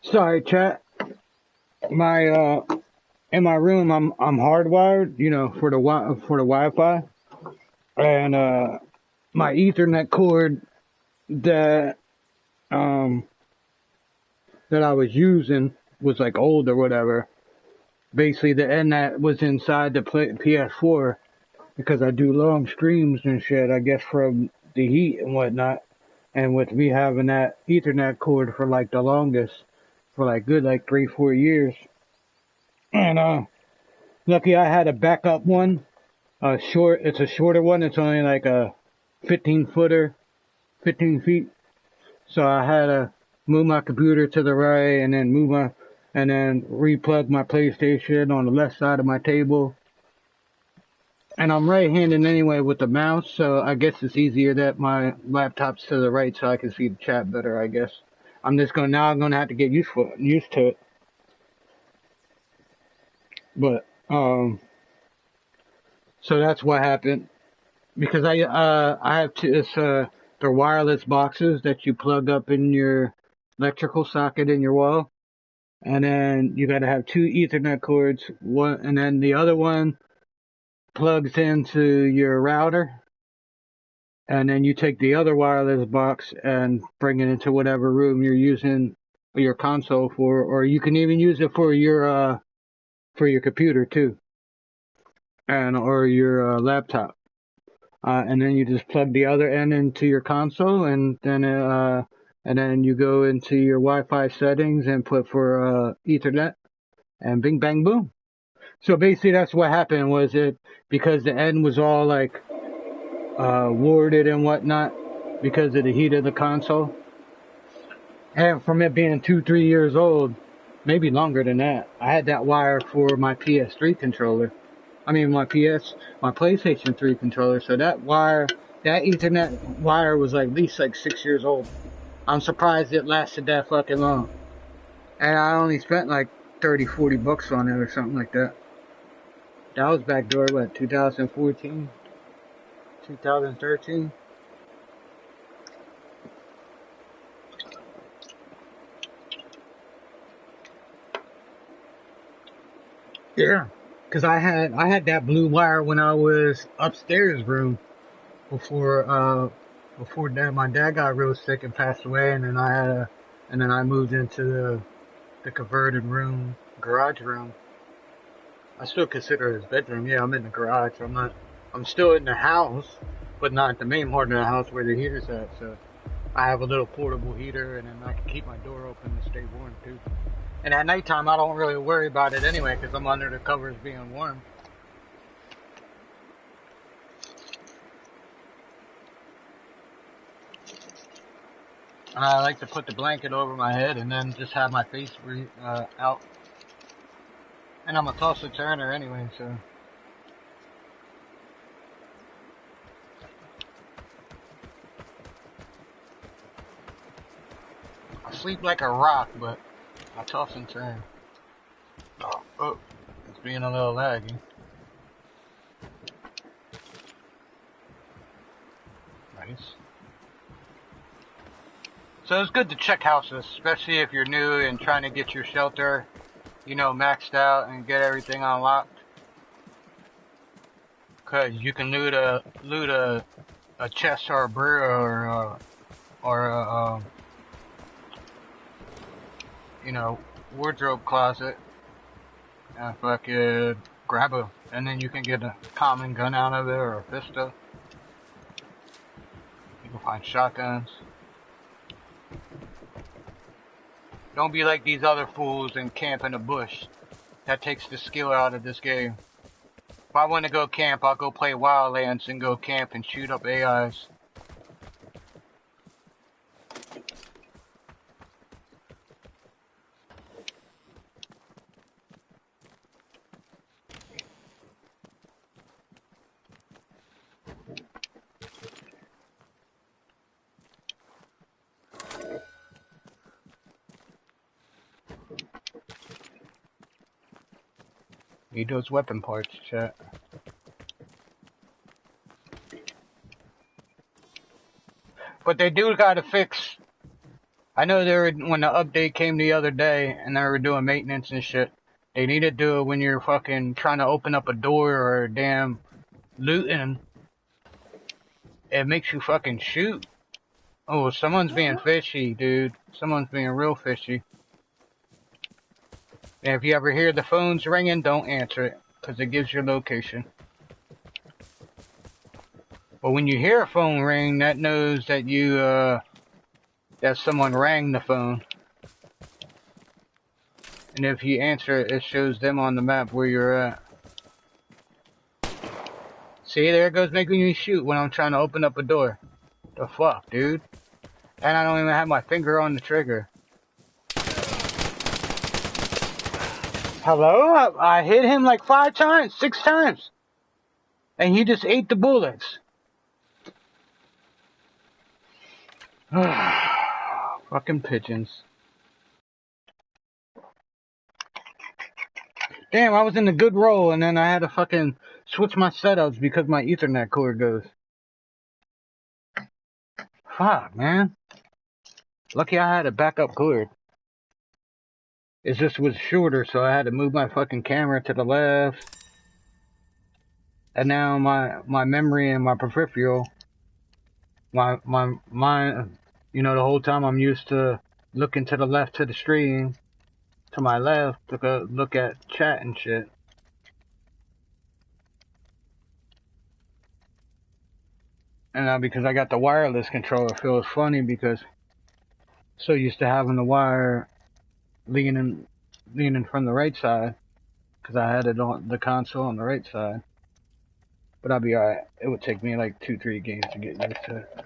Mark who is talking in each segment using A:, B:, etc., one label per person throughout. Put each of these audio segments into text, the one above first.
A: Sorry, chat. My in my room, I'm hardwired, for the Wi-Fi, and my Ethernet cord that um that I was using was like old or whatever. Basically, the end that was inside the PS4 because I do long streams and shit. I guess from the heat and whatnot, and with me having that Ethernet cord for like the longest, for like good like 3-4 years, and lucky I had a backup one. It's a shorter one. It's only like a 15 footer, 15 feet. So I had to move my computer to the right and then replug my PlayStation on the left side of my table. And I'm right-handed anyway with the mouse, so I guess it's easier that my laptop's to the right so I can see the chat better, I guess. I'm gonna have to get used to it. But, so that's what happened. Because I have they're wireless boxes that you plug up in your electrical socket in your wall, and then you got to have two Ethernet cords. One, and then the other one plugs into your router, and then you take the other wireless box and bring it into whatever room you're using your console for, or you can even use it for your computer too, and or your laptop. And then you just plug the other end into your console, and then you go into your Wi-Fi settings and put for Ethernet, and bing bang boom. So basically, that's what happened. Was it because the end was all like warded and whatnot because of the heat of the console, and from it being 2-3 years old, maybe longer than that. I had that wire for my PS3 controller. I mean, my PlayStation 3 controller. So that Ethernet wire was like at least like 6 years old. I'm surprised it lasted that fucking long. And I only spent like 30-40 bucks on it or something like that. That was back door, what, 2014, 2013? Yeah. Cause I had that blue wire when I was upstairs room before my dad got real sick and passed away, and then I moved into the converted room, garage room. I still consider it his bedroom. Yeah, I'm in the garage. I'm still in the house, but not the main part of the house where the heater's at. So I have a little portable heater, and then I can keep my door open to stay warm too. And at nighttime, I don't really worry about it anyway, because I'm under the covers being warm. And I like to put the blanket over my head and then just have my face out. And I'm a tosser turner anyway, so. I sleep like a rock, but I toss and turn. Oh, it's being a little laggy. Nice. So it's good to check houses, especially if you're new and trying to get your shelter, maxed out and get everything unlocked. Cause you can loot a chest or a brewer or a wardrobe closet and fucking grab it, and then you can get a common gun out of it or a pistol. You can find shotguns. Don't be like these other fools and camp in a bush. That takes the skill out of this game. If I want to go camp, I'll go play Wildlands and go camp and shoot up AIs. Need those weapon parts, chat. But they do gotta fix I know they were when the update came the other day and they were doing maintenance and shit. They need to do it when you're fucking trying to open up a door or damn looting. It makes you fucking shoot. Oh, someone's being fishy, dude. Someone's being real fishy. And if you ever hear the phones ringing, don't answer it, because it gives your location. But when you hear a phone ring, that knows that that someone rang the phone. And if you answer it, it shows them on the map where you're at. See, there it goes making me shoot when I'm trying to open up a door. The fuck, dude? And I don't even have my finger on the trigger. Hello? I hit him like 5 times, 6 times. And he just ate the bullets. Fucking pigeons. Damn, I was in a good roll and then I had to fucking switch my setups because my Ethernet cord goes. Fuck, man. Lucky I had a backup cord. It just was shorter, so I had to move my fucking camera to the left. And now my memory and my peripheral, my you know, the whole time I'm used to looking to the left to the stream, to my left to go look at chat and shit. And now because I got the wireless controller, it feels funny because so used to having the wire leaning from the right side because I had it on the console on the right side. But I'll be alright. It would take me like 2-3 games to get used to it.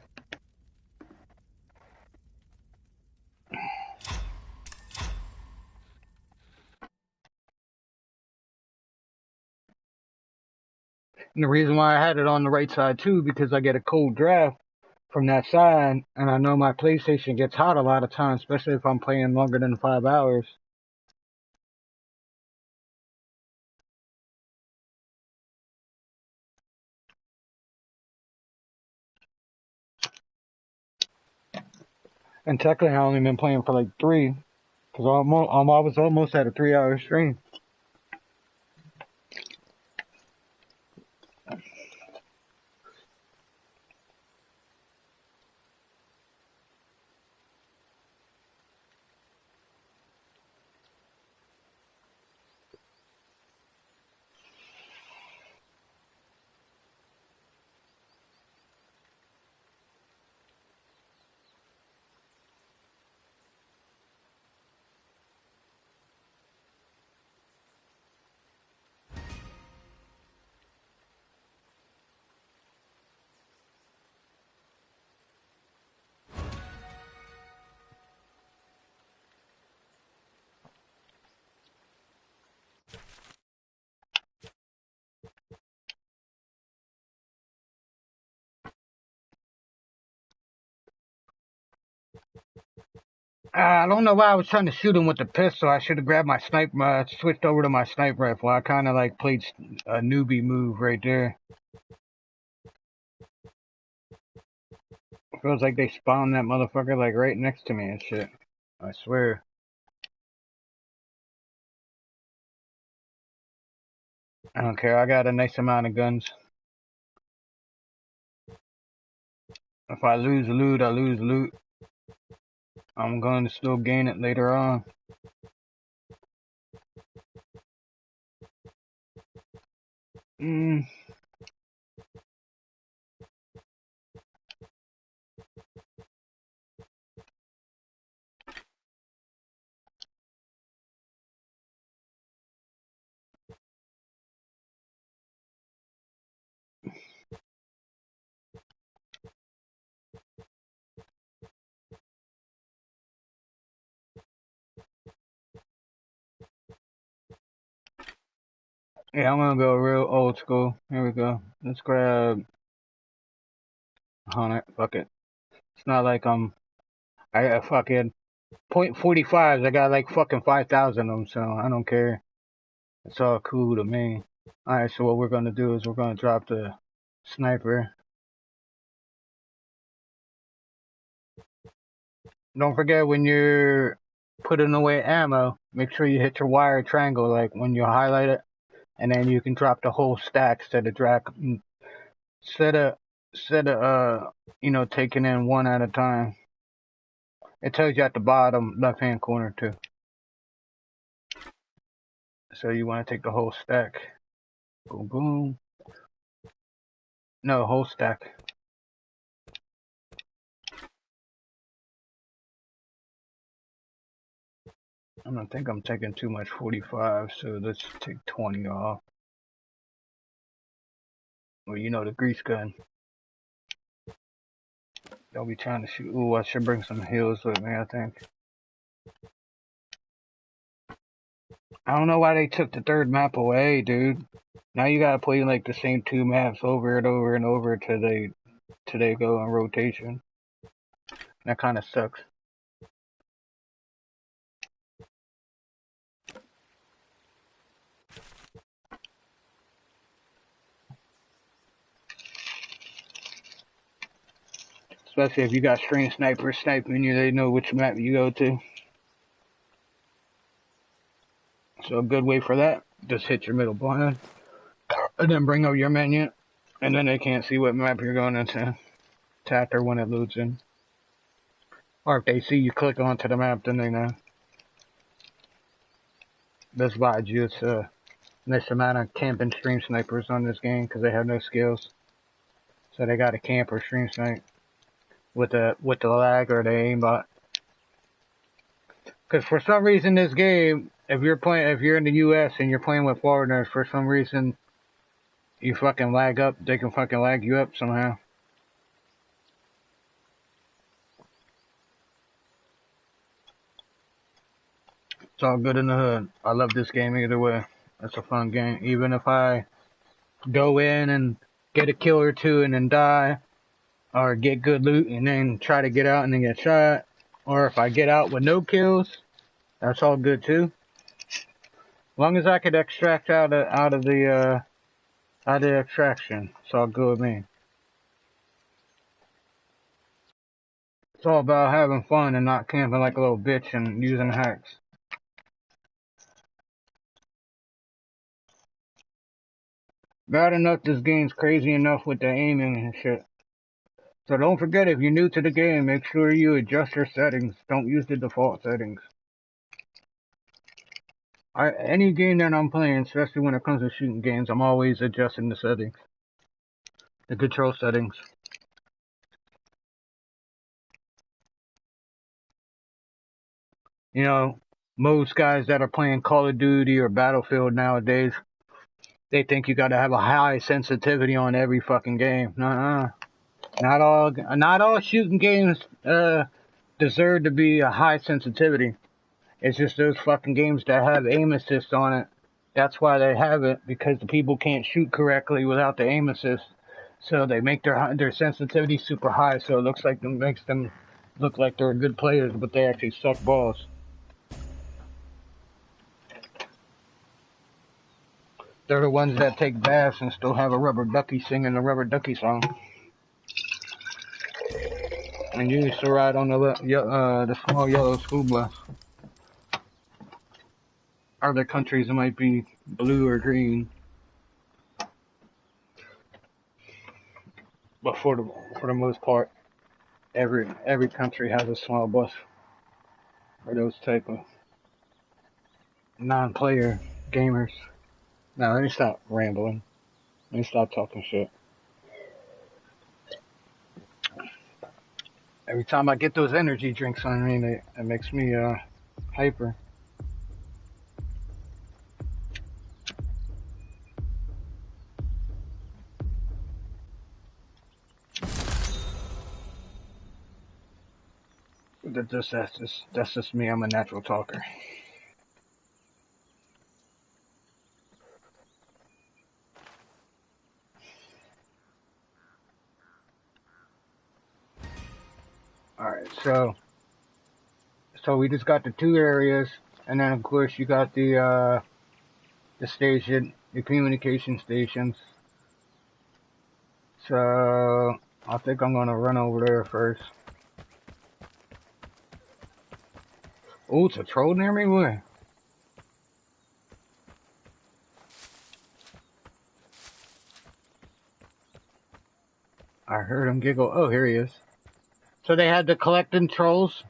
A: And the reason why I had it on the right side too, because I get a cold draft from that side, and I know my PlayStation gets hot a lot of times, especially if I'm playing longer than 5 hours. And technically, I only been playing for like 3, because I was almost at a 3-hour stream. I don't know why I was trying to shoot him with the pistol. I should have grabbed my sniper, switched over to my sniper rifle. I kind of like played a newbie move right there. Feels like they spawned that motherfucker like right next to me and shit. I swear. I don't care. I got a nice amount of guns. If I lose loot, I lose loot. I'm going to still gain it later on. Yeah, I'm gonna go real old school. Here we go. Let's grab 100. Fuck it. It's not like I got fucking .45s. I got like fucking 5,000 of them, so I don't care. It's all cool to me. Alright, so what we're gonna do is we're gonna drop the sniper. Don't forget when you're putting away ammo, make sure you hit your wire triangle like when you highlight it, and then you can drop the whole stack instead of instead of taking in one at a time. It tells you at the bottom left hand corner too. So you want to take the whole stack. Boom boom. No, whole stack. I don't think I'm taking too much 45, so let's take 20 off. Well, you know the grease gun. They'll be trying to shoot. Ooh, I should bring some heals with me, I think. I don't know why they took the third map away, dude. Now you gotta play like the same two maps over and over and over till they go in rotation. That kind of sucks. Especially if you got string snipers sniping you, they know which map you go to. So a good way for that, just hit your middle blind, and then bring up your menu, and then they can't see what map you're going into. Tap her when it loads in. Or if they see you click onto the map, then they know. That's why it's nice amount of camping stream snipers on this game, because they have no skills. So they got a camp or stream snipe with the lag or the aimbot. Because for some reason this game, if you're in the US and you're playing with foreigners, for some reason you fucking lag up, they can fucking lag you up somehow. It's all good in the hood. I love this game either way. It's a fun game. Even if I go in and get a kill or two and then die, or get good loot and then try to get out and then get shot, or if I get out with no kills, that's all good too. As long as I could extract out of the extraction, it's all good with me. It's all about having fun and not camping like a little bitch and using hacks. Bad enough this game's crazy enough with the aiming and shit. So don't forget, if you're new to the game, make sure you adjust your settings. Don't use the default settings. Any game that I'm playing, especially when it comes to shooting games, I'm always adjusting the settings. The control settings. You know, most guys that are playing Call of Duty or Battlefield nowadays, they think you gotta have a high sensitivity on every fucking game. Nuh-uh. Not all shooting games deserve to be a high sensitivity. It's just those fucking games that have aim assist on it. That's why they have it, because the people can't shoot correctly without the aim assist. So they make their sensitivity super high, so it makes them look like they're good players, but they actually suck balls. They're the ones that take baths and still have a rubber ducky singing the rubber ducky song. And you used to ride on the small yellow school bus. Other countries it might be blue or green, but for the most part, every country has a small bus for those type of non-player gamers. Now let me stop rambling. Let me stop talking shit. Every time I get those energy drinks on me, it makes me hyper. That's just me. I'm a natural talker. All right, so we just got the two areas, and then of course you got the station, the communication stations. So I think I'm gonna run over there first. Oh, it's a troll near me? Where? I heard him giggle. Oh, here he is. So they had the collecting trolls.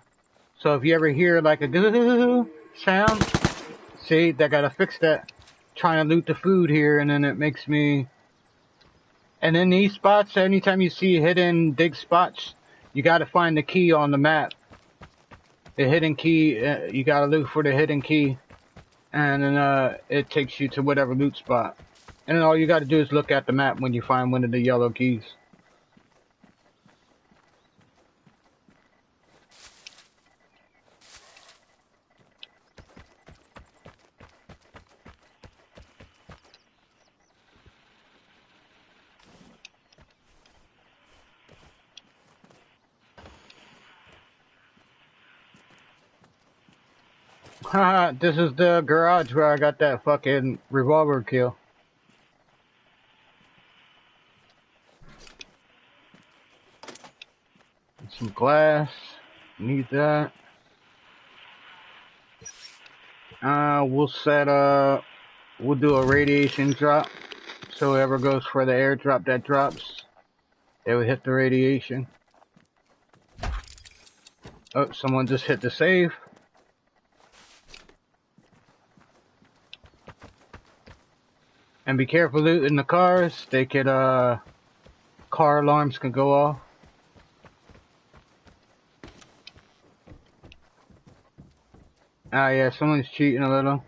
A: So if you ever hear like a goo sound, see, they gotta fix that. Trying to loot the food here, and then it makes me... And in these spots, anytime you see hidden dig spots, you gotta find the key on the map. The hidden key, you gotta look for the hidden key, and then it takes you to whatever loot spot. And then all you gotta do is look at the map when you find one of the yellow keys. Haha, this is the garage where I got that fucking revolver kill. Some glass. Need that. We'll set we'll do a radiation drop. So whoever goes for the airdrop that drops, they would hit the radiation. Oh, someone just hit the save. And be careful looting the cars. They could, car alarms can go off. Ah, yeah, someone's cheating a little.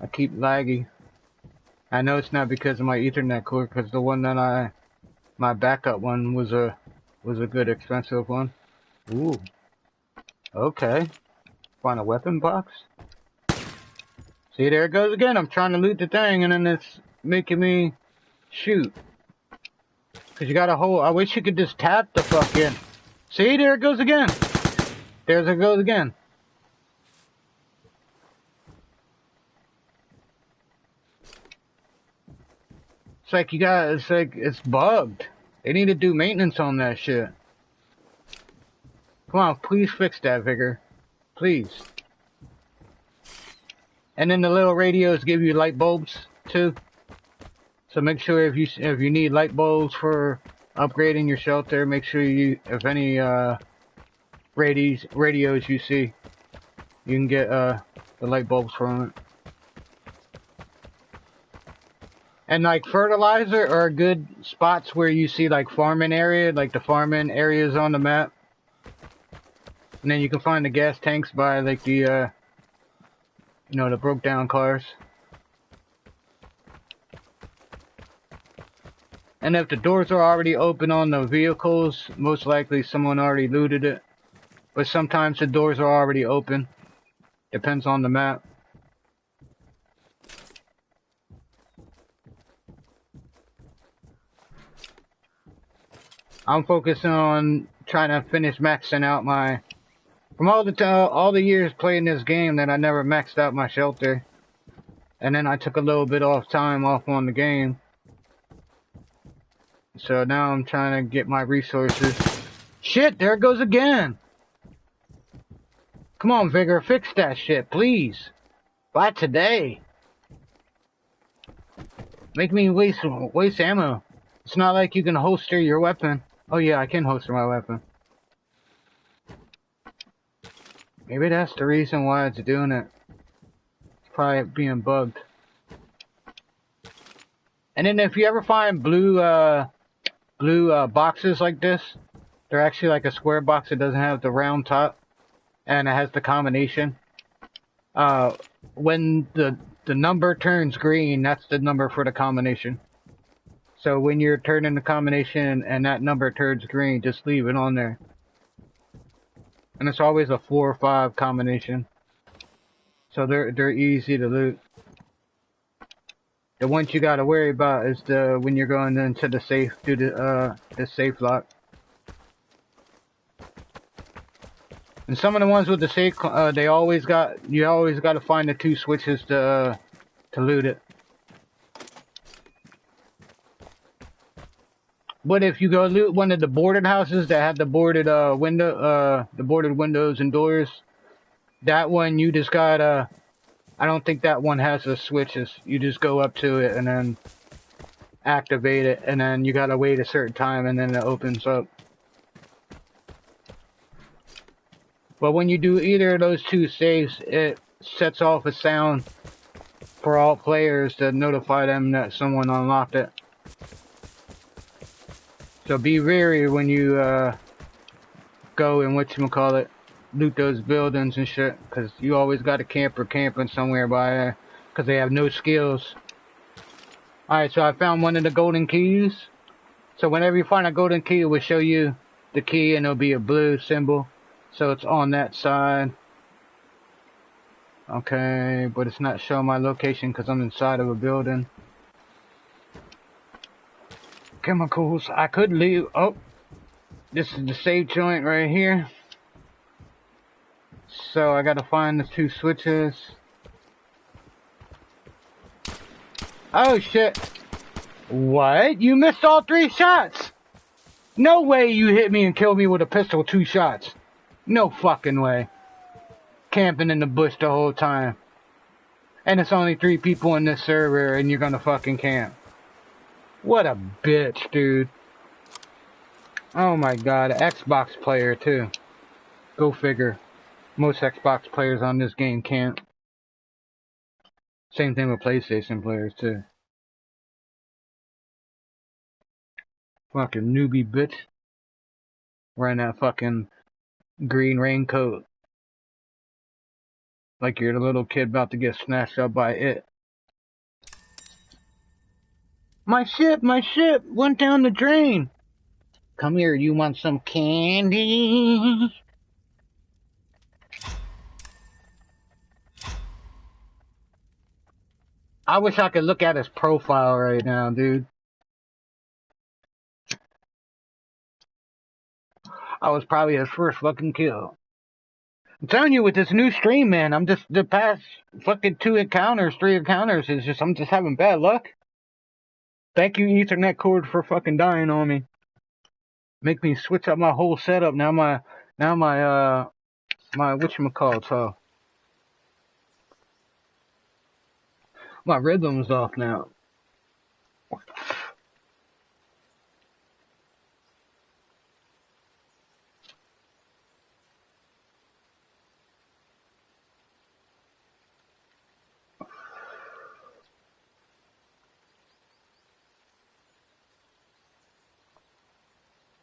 A: I keep laggy. I know it's not because of my Ethernet cord, because the one that my backup one was a good expensive one. Ooh. Okay. Find a weapon box. See, there it goes again. I'm trying to loot the thing, and then it's making me shoot. Because you gotta hold... I wish you could just tap the fucking... See, there it goes again. There it goes again. It's like you got... It's like... It's bugged. They need to do maintenance on that shit. Come on, please fix that, Vigor. Please. And then the little radios give you light bulbs too. So make sure if you need light bulbs for upgrading your shelter, make sure you, if any radios you see, you can get the light bulbs from it. And like fertilizer are good spots where you see like farming area, like the farming areas on the map. And then you can find the gas tanks by like the you know, the broke down cars. And if the doors are already open on the vehicles, most likely someone already looted it. But sometimes the doors are already open. Depends on the map. I'm focusing on trying to finish maxing out my... From all the years playing this game that I never maxed out my shelter. And then I took a little bit off on the game. So now I'm trying to get my resources. Shit, there it goes again! Come on, Vigor, fix that shit, please. By today. Make me waste ammo. It's not like you can holster your weapon. Oh yeah, I can holster my weapon. Maybe that's the reason why it's doing it. It's probably being bugged. And then if you ever find blue boxes like this, they're actually like a square box. It doesn't have the round top, and it has the combination. When the number turns green, that's the number for the combination. So when you're turning the combination and that number turns green, just leave it on there. And it's always a 4 or 5 combination. So they're easy to loot. The ones you gotta worry about is when you're going into the safe, do the safe lock. And some of the ones with the safe, you always gotta find the 2 switches to loot it. But if you go loot one of the boarded houses that have the boarded windows and doors, That one you just gotta. I don't think that one has the switches. You just go up to it and then activate it, and then you gotta wait a certain time, and then it opens up. But when you do either of those two saves, it sets off a sound for all players to notify them that someone unlocked it. So be wary when you go and whatchamacallit, loot those buildings and shit, because you always got a camper camping somewhere by there, because they have no skills. Alright, so I found one of the golden keys. So whenever you find a golden key, it will show you the key, and it'll be a blue symbol. So it's on that side. Okay, but it's not showing my location because I'm inside of a building. Chemicals. I could leave. Oh, this is the save joint right here. So I gotta find the two switches. Oh shit. What? You missed all 3 shots? No way you hit me and killed me with a pistol 2 shots. No fucking way. Camping in the bush the whole time. And it's only 3 people in this server and you're gonna fucking camp. What a bitch, dude. Oh my god, Xbox player too. Go figure. Most Xbox players on this game can't. Same thing with PlayStation players too. Fucking newbie bitch. Wearing that fucking green raincoat. Like you're the little kid about to get snatched up by it. My ship went down the drain. Come here, you want some candy? I wish I could look at his profile right now, dude. I was probably his first fucking kill. I'm telling you, with this new stream, man, I'm just, the past fucking 3 encounters, is just, I'm just having bad luck. Thank you, Ethernet cord, for fucking dying on me. Make me switch up my whole setup. Now my whatchamacallit, so my rhythm's off now.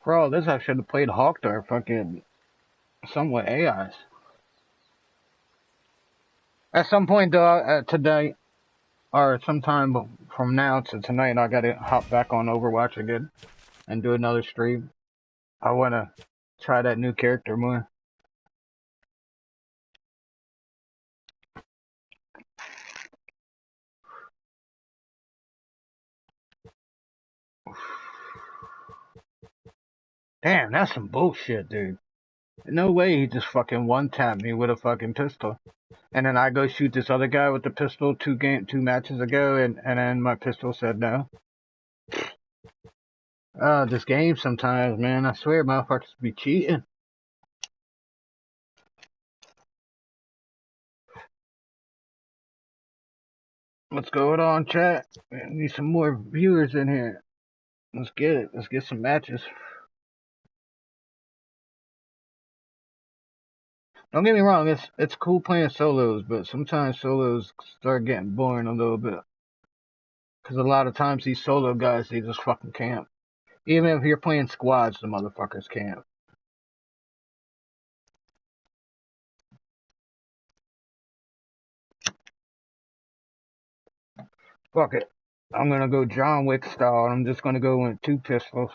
A: For all this, I should have played Hawkdar fucking somewhat AIs. At some point, though, today, or sometime from now to tonight, I gotta hop back on Overwatch again and do another stream. I wanna try that new character more. Damn, that's some bullshit, dude. No way he just fucking one-tapped me with a fucking pistol. And then I go shoot this other guy with the pistol 2 matches ago, and then my pistol said no. This game sometimes, man, I swear motherfuckers be cheating. What's going on, chat? We need some more viewers in here. Let's get it. Let's get some matches. Don't get me wrong, it's cool playing solos, but sometimes solos start getting boring a little bit. Because a lot of times these solo guys, they just fucking camp. Even if you're playing squads, the motherfuckers camp. Fuck it. I'm gonna go John Wick style. I'm just gonna go with 2 pistols.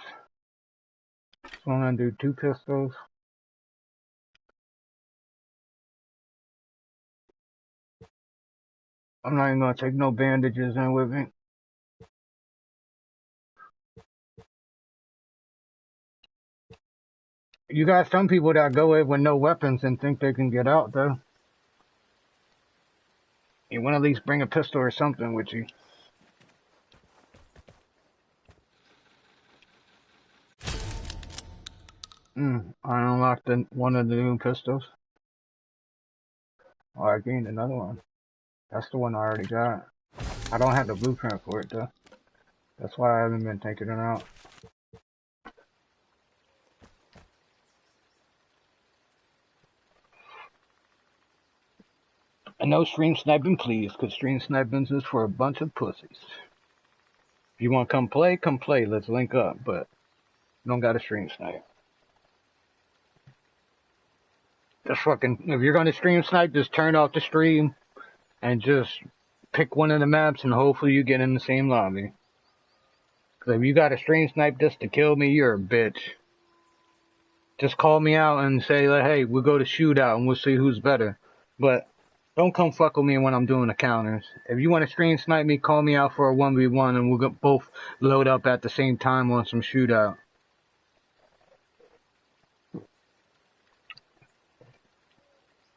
A: So I'm gonna do 2 pistols. I'm not even gonna take no bandages in with me. You got some people that go in with no weapons and think they can get out, though. You want to at least bring a pistol or something with you. I unlocked one of the new pistols. Oh, I gained another one. That's the one I already got. I don't have the blueprint for it though. That's why I haven't been taking it out. And no stream sniping, please, because stream sniping is for a bunch of pussies. If you want to come play, come play. Let's link up, but you don't got to stream snipe. Just fucking, if you're going to stream snipe, just turn off the stream and just pick one of the maps and hopefully you get in the same lobby. Because if you got to stream snipe just to kill me, you're a bitch. Just call me out and say, like, hey, we'll go to shootout and we'll see who's better. But don't come fuck with me when I'm doing the counters. If you want to stream snipe me, call me out for a 1v1 and we'll both load up at the same time on some shootout.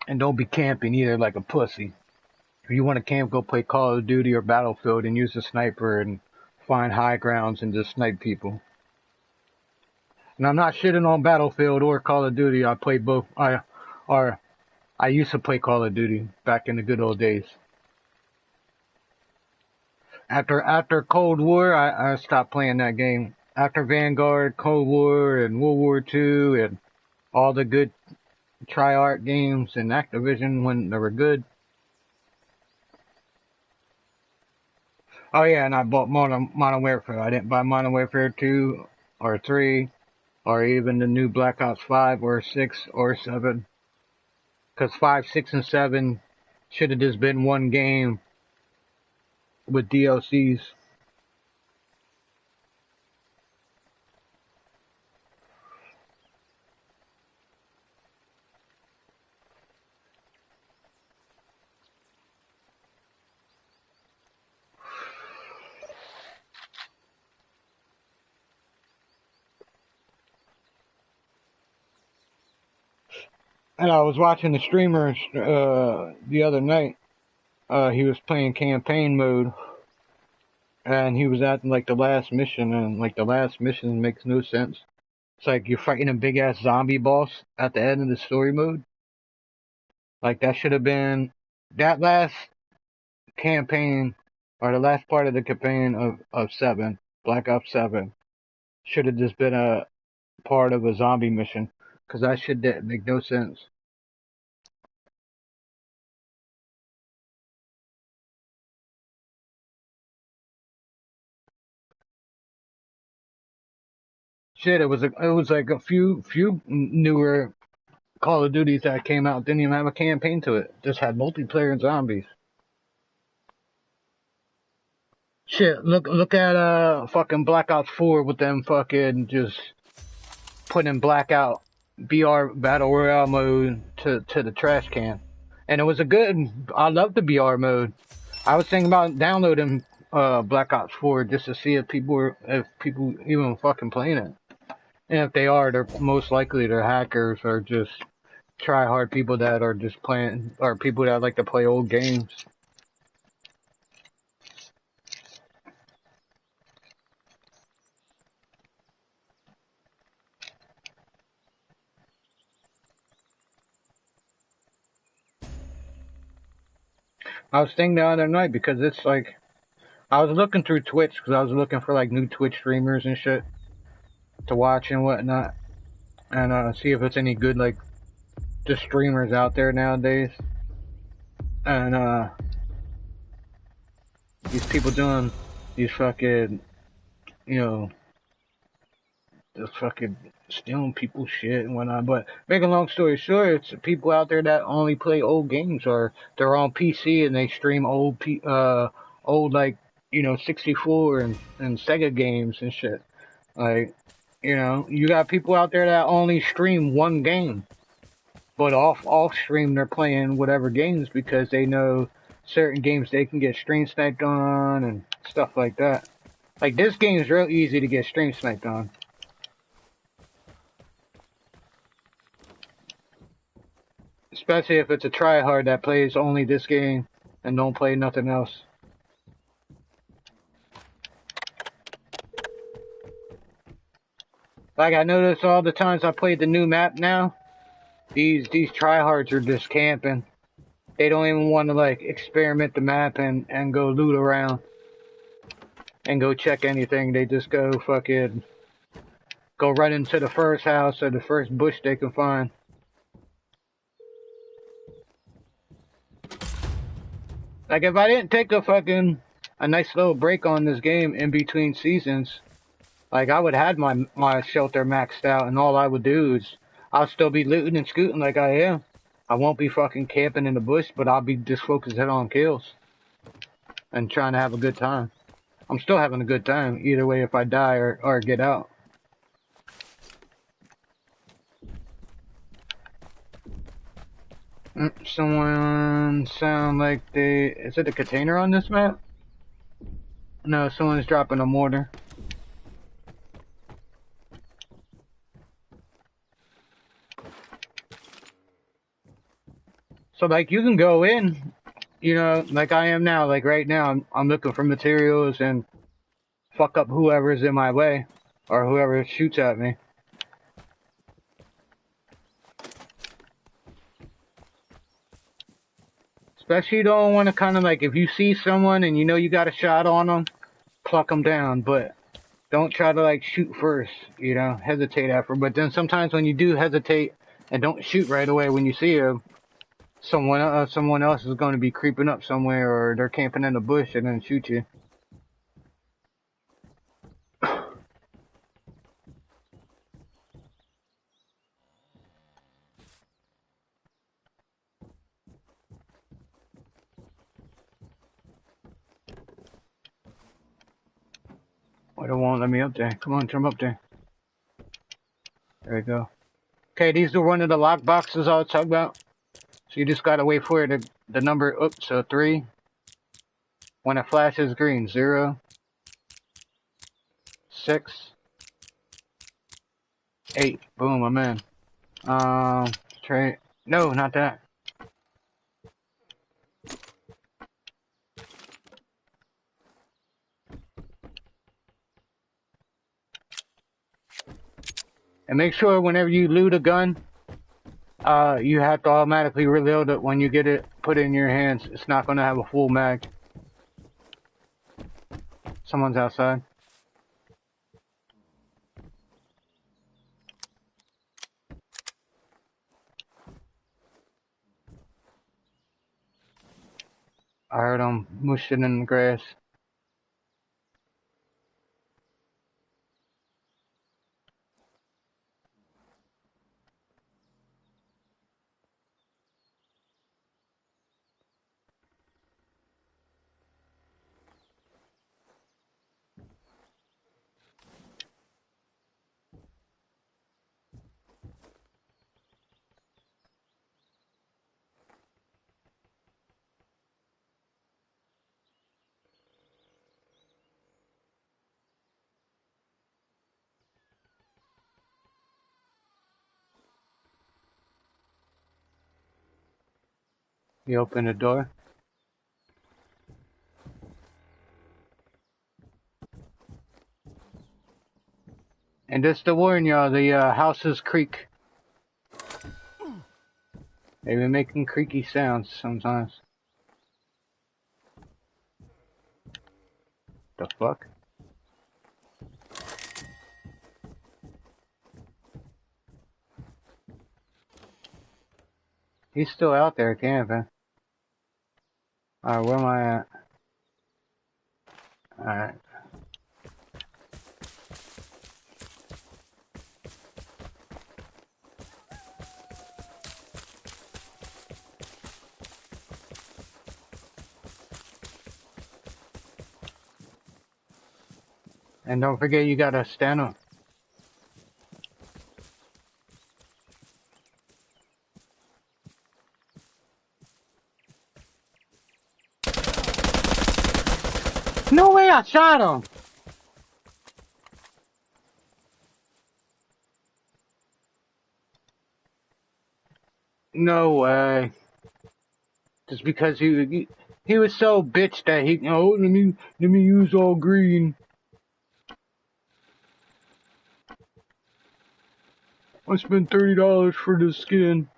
A: And don't be camping either like a pussy. If you want to camp, go play Call of Duty or Battlefield and use the sniper and find high grounds and just snipe people. And I'm not shitting on Battlefield or Call of Duty. I play both. I used to play Call of Duty back in the good old days. After Cold War, I stopped playing that game. After Vanguard, Cold War, and World War II, and all the good Tri-Art games and Activision when they were good. Oh yeah, and I bought Modern Warfare. I didn't buy Modern Warfare 2 or 3 or even the new Black Ops 5 or 6 or 7. Because 5, 6, and 7 should have just been one game with DLCs. And I was watching the streamer the other night. He was playing campaign mode. And he was at like the last mission, and like the last mission makes no sense. It's like you're fighting a big ass zombie boss at the end of the story mode. Like that should have been that last campaign or the last part of the campaign of 7, Black Ops 7, should have just been a part of a zombie mission. Because that shit didn't make no sense. Shit, it was like a few newer Call of Duties that came out didn't even have a campaign to it. Just had multiplayer and zombies. Shit, look at fucking Black Ops 4 with them fucking just putting Blackout BR Battle Royale mode to the trash can. And it was I love the BR mode. I was thinking about downloading Black Ops 4 just to see if people even fucking playing it. And if they are, they're most likely they're hackers or just try hard people that are just playing, or people that like to play old games. I was thinking the other night because it's like, I was looking through Twitch because I was looking for like new Twitch streamers and shit to watch and whatnot, and see if it's any good like just streamers out there nowadays. And these people doing these fucking, you know, just fucking stealing people's shit and whatnot. But make a long story short, it's people out there that only play old games or they're on PC and they stream old like, 64 and Sega games and shit. Like, you got people out there that only stream one game, but off stream they're playing whatever games because they know certain games they can get stream sniped on and stuff like that. Like this game is real easy to get stream sniped on. Especially if it's a tryhard that plays only this game and don't play nothing else. Like I notice all the times I played the new map now, these tryhards are just camping. They don't even want to like experiment the map and go loot around and go check anything. They just go fucking go right into the first house or the first bush they can find. Like if I didn't take a nice little break on this game in between seasons, like I would have my shelter maxed out, and all I would do is I'll still be looting and scooting like I am. I won't be fucking camping in the bush, but I'll be just focusing on kills and trying to have a good time. I'm still having a good time either way if I die or get out. Someone sound like they... Is it a container on this map? No, someone's dropping a mortar. So like you can go in, you know, like I am now, like right now I'm looking for materials and fuck up whoever's in my way or whoever shoots at me. Especially you don't want to kind of like, if you see someone and you know you got a shot on them, pluck them down, but don't try to like shoot first, you know, hesitate after. But then sometimes when you do hesitate and don't shoot right away when you see them, someone else is going to be creeping up somewhere or they're camping in the bush and then shoot you. Oh, they won't let me up there. Come on, jump up there. There we go. Okay, these are one of the lock boxes I was talking about. So you just gotta wait for it, the number, oops, so 3. When it flashes green, 0, 6, 8. Boom, I'm in. Trade. No, not that. And make sure whenever you loot a gun, you have to automatically reload it when you get it put in your hands. It's not gonna have a full mag. Someone's outside. I heard him mushing in the grass. He opened the door. And just to warn y'all, the houses creak. They've been making creaky sounds sometimes. The fuck? He's still out there camping. Alright, where am I at? Alright. And don't forget you gotta stand up. No way I shot him! No way. Just because he was so bitch that he, oh, let me use all green. I spent $30 for the skin.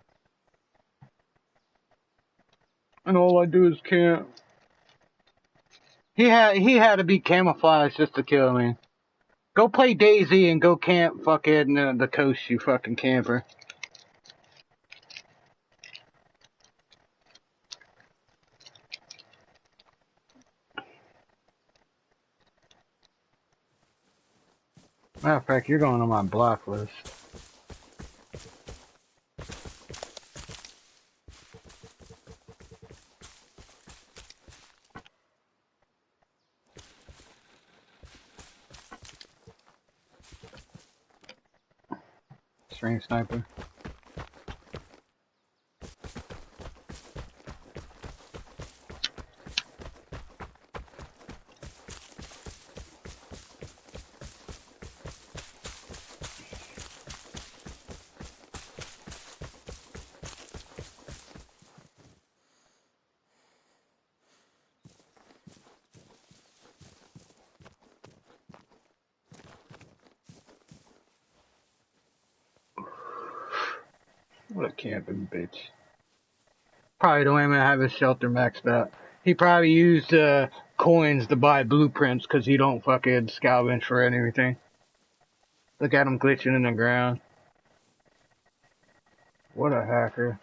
A: And all I do is camp. He had to be camouflaged just to kill me. Go play Daisy and go camp fucking the coast, you fucking camper. Matter of fact, you're going on my block list. String sniper. What a camping bitch. Probably don't even have his shelter maxed out. He probably used coins to buy blueprints because he don't fucking scavenge for anything. Look at him glitching in the ground. What a hacker.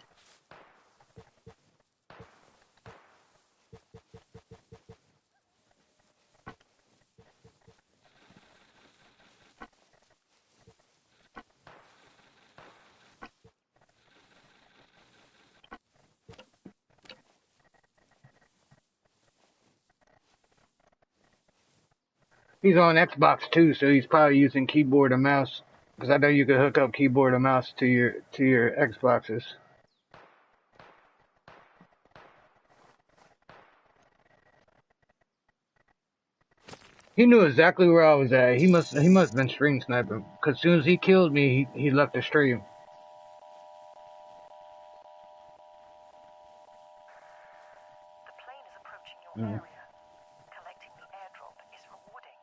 A: He's on Xbox too, so he's probably using keyboard and mouse. Because I know you can hook up keyboard and mouse to your Xboxes. He knew exactly where I was at. He must have been stream sniping. Cause as soon as he killed me, he left the stream.
B: The plane is approaching your area. Collecting the airdrop is rewarding.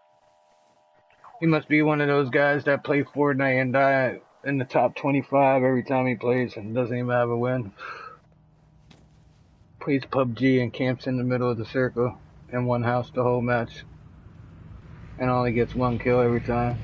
A: He must be one of those guys that play Fortnite and die in the top 25 every time he plays and doesn't even have a win. Plays PUBG and camps in the middle of the circle in one house the whole match. And only gets one kill every time.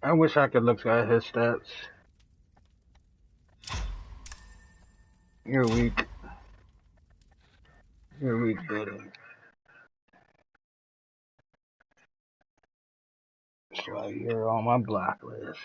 A: I wish I could look at his stats. You're weak. You're weak, buddy. So you're on my blacklist.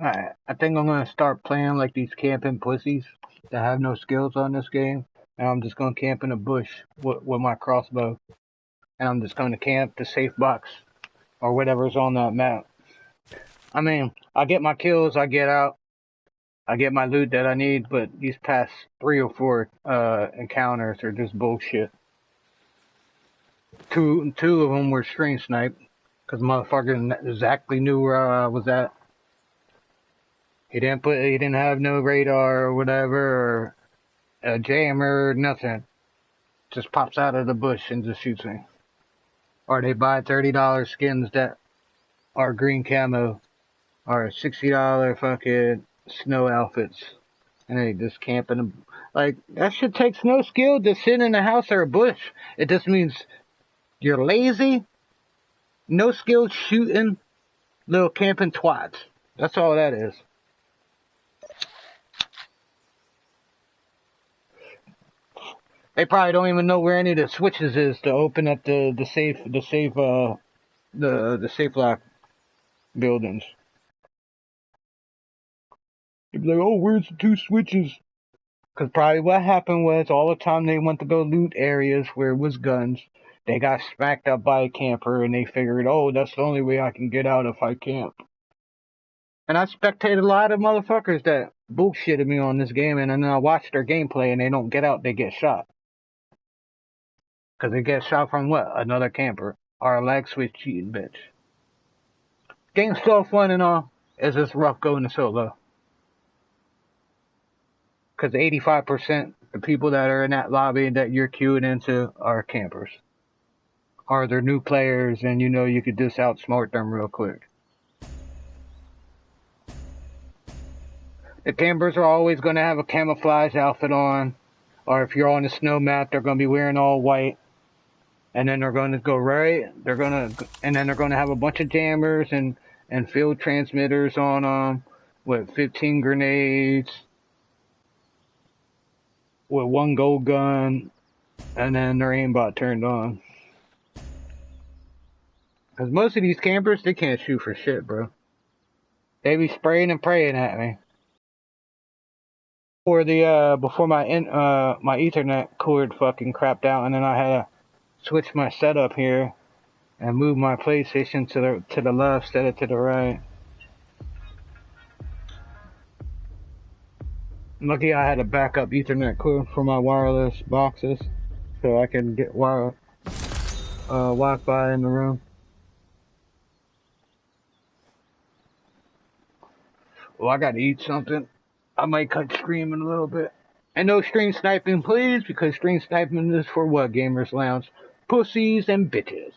A: Alright, I think I'm gonna start playing like these camping pussies that have no skills on this game, and I'm just gonna camp in a bush with my crossbow, and I'm just gonna camp the safe box or whatever's on that map. I mean, I get my kills, I get out, I get my loot that I need, but these past 3 or 4 encounters are just bullshit. Two of them were string snipe, cause motherfucker exactly knew where I was at. He didn't have no radar or whatever, or a jammer, nothing. Just pops out of the bush and just shoots me. Or they buy $30 skins that are green camo, or $60 fucking snow outfits, and they just camp in them. Like, that shit takes no skill to sit in a house or a bush. It just means you're lazy, no skill shooting, little camping twats. That's all that is. They probably don't even know where any of the switches is to open up the safe lock buildings. They'd be like, oh, where's the 2 switches? Because probably what happened was all the time they went to go loot areas where it was guns, they got smacked up by a camper and they figured, oh, that's the only way I can get out if I camp. And I spectated a lot of motherfuckers that bullshitted me on this game, and then I watched their gameplay and they don't get out, they get shot. Because they get shot from what? Another camper. Or a lag switch cheating bitch. Game's still fun and all. It's just rough going to solo. Because 85% the people that are in that lobby that you're queuing into are campers. Or they're new players and you know you could just outsmart them real quick. The campers are always going to have a camouflage outfit on. Or if you're on a snow map, they're going to be wearing all white. And then they're going to go and then they're going to have a bunch of jammers and field transmitters on them with 15 grenades, with 1 gold gun, and then their aimbot turned on. Because most of these campers, they can't shoot for shit, bro. They be spraying and praying at me. Before my Ethernet cord fucking crapped out, and then I had to switch my setup here and move my PlayStation to the left instead of to the right. Lucky I had a backup Ethernet cord for my wireless boxes, so I can get Wi-Fi in the room. Well, I gotta eat something. I might cut stream in a little bit. And no stream sniping, please, because stream sniping is for what, Gamers.lounge? Pussies and bitches.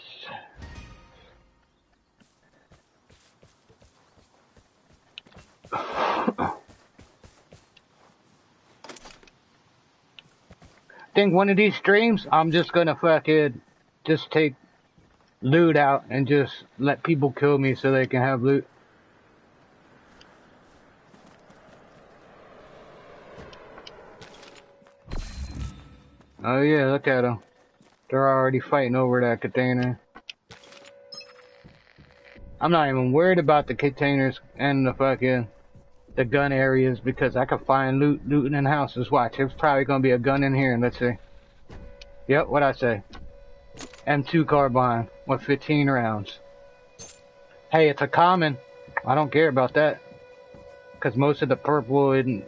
A: I think one of these streams, I'm just gonna fucking just take loot out and just let people kill me so they can have loot. Oh yeah, look at them. They're already fighting over that container. I'm not even worried about the containers and the gun areas because I can find looting in houses. Watch, there's probably gonna be a gun in here. Let's see. Yep, what'd I say? M2 carbine with 15 rounds. Hey, it's a common. I don't care about that. Because most of the purple and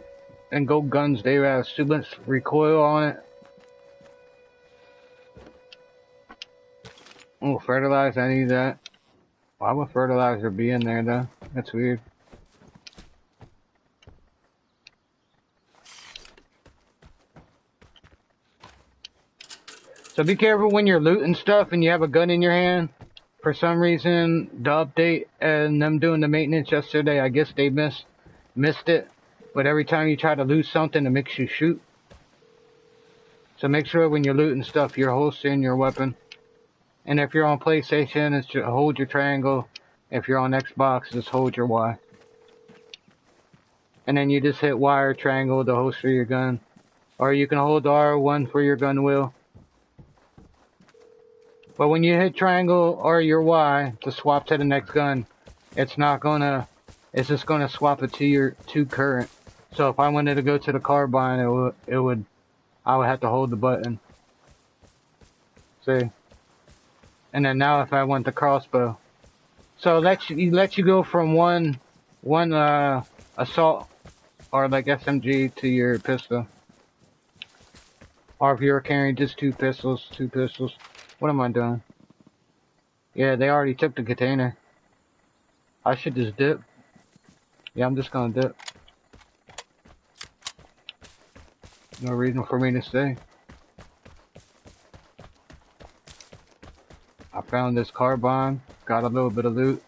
A: gold guns, they have too much recoil on it. Oh, fertilizer, I need that. Why would fertilizer be in there though? That's weird. So be careful when you're looting stuff and you have a gun in your hand. For some reason, the update and them doing the maintenance yesterday, I guess they missed it. But every time you try to loot something, it makes you shoot. So make sure when you're looting stuff, you're holstering your weapon. And if you're on PlayStation, it's just hold your triangle. If you're on Xbox, just hold your Y. And then you just hit Y or triangle to holster your gun. Or you can hold R1 for your gun wheel. But when you hit triangle or your Y to swap to the next gun, it's not gonna It's just gonna swap it to your current. So if I wanted to go to the carbine, I would have to hold the button. See? And then now if I want the crossbow. So let you go from one assault or like SMG to your pistol. Or if you're carrying just two pistols. What am I doing? Yeah, they already took the container. I should just dip. Yeah, I'm just gonna dip. No reason for me to stay. I found this carbine. Got a little bit of loot.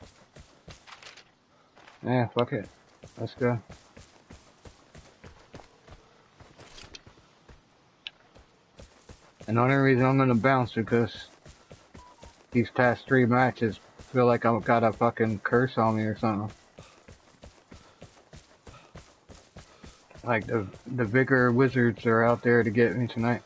A: Yeah, fuck it. Let's go. And the only reason I'm gonna bounce because these past 3 matches feel like I've got a fucking curse on me or something. Like the Vigor wizards are out there to get me tonight.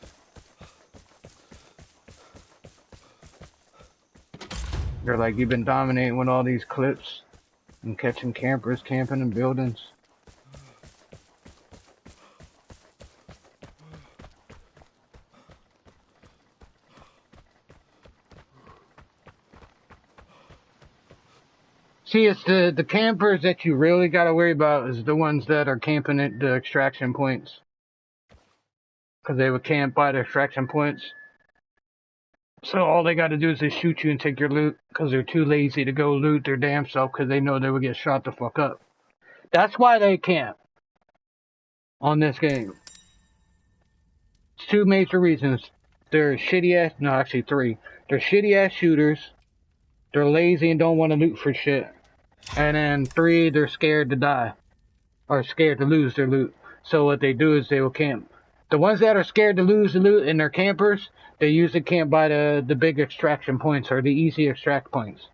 A: They're like, you've been dominating with all these clips and catching campers camping in buildings. See, it's the campers that you really gotta worry about is the ones that are camping at the extraction points. Because they would camp by the extraction points. So all they gotta do is just shoot you and take your loot. Because they're too lazy to go loot their damn self because they know they would get shot the fuck up. That's why they camp on this game. It's 2 major reasons. They're shitty ass, no actually 3. They're shitty ass shooters. They're lazy and don't want to loot for shit. And then 3, they're scared to die. Or scared to lose their loot. So what they do is they will camp. The ones that are scared to lose the loot and they're campers, they usually camp by the big extraction points or the easy extract points.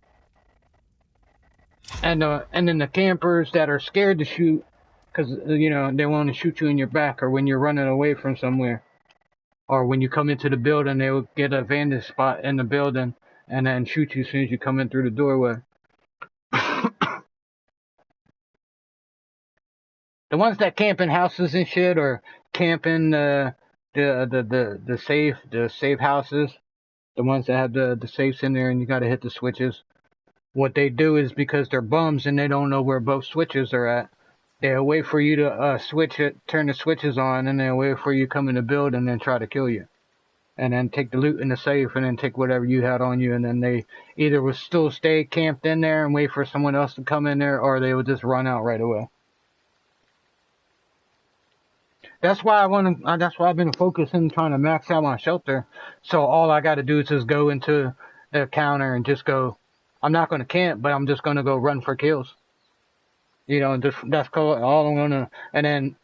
A: And then the campers that are scared to shoot, because you know they want to shoot you in your back or when you're running away from somewhere, or when you come into the building, they will get a vantage spot in the building and then shoot you as soon as you come in through the doorway. The ones that camp in houses and shit, or camp in the safe houses, the ones that have the safes in there, and you gotta hit the switches. What they do is because they're bums and they don't know where both switches are at. They'll wait for you to switch it, turn the switches on, and they'll wait for you to come in the building and then try to kill you. And then take the loot in the safe and then take whatever you had on you, and then they either will still stay camped in there and wait for someone else to come in there, or they would just run out right away. That's why that's why I've been focusing trying to max out my shelter. So all I got to do is just go into the counter and just go. I'm not going to camp, but I'm just going to go run for kills. You know, just that's all I'm gonna, and then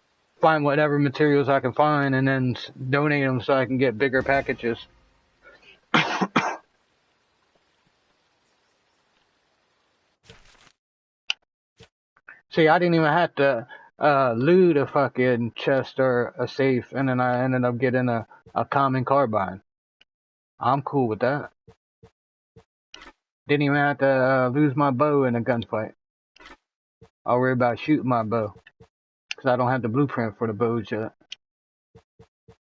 A: find whatever materials I can find, and then donate them so I can get bigger packages. See, I didn't even have to loot a fucking chest or a safe, and then I ended up getting a common carbine. I'm cool with that. Didn't even have to lose my bow in a gunfight. I'll worry about shooting my bow, because I don't have the blueprint for the bows yet.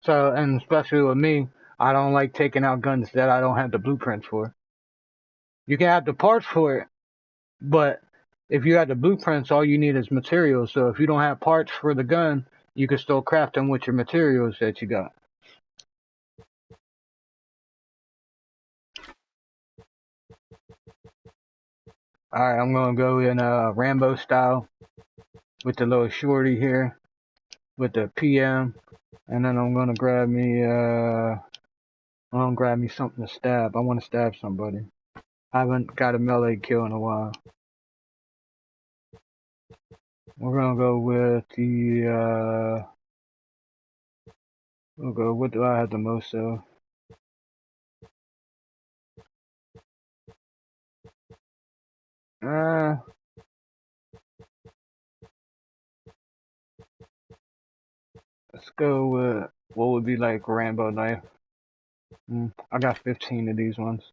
A: So, and especially with me, I don't like taking out guns that I don't have the blueprints for. You can have the parts for it, but if you have the blueprints, all you need is materials. So if you don't have parts for the gun, you can still craft them with your materials that you got. Alright, I'm gonna go in Rambo style with the little shorty here with the PM, and then I'm gonna grab me something to stab. I wanna stab somebody. I haven't got a melee kill in a while. We're gonna go with the we'll go, what do I have the most of? Let's go with what would be like Rambo knife. I got 15 of these ones.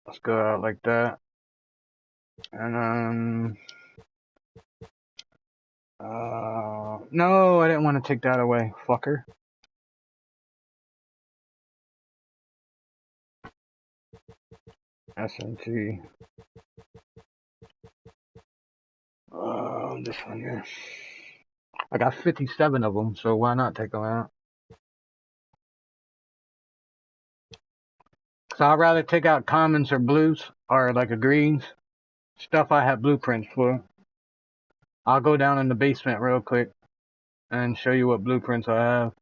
A: Let's go out like that. And no, I didn't want to take that away, fucker. SMG. This one here. I got 57 of them, so why not take them out? So I'd rather take out commons or blues, or like a greens. Stuff I have blueprints for. I'll go down in the basement real quick and show you what blueprints I have.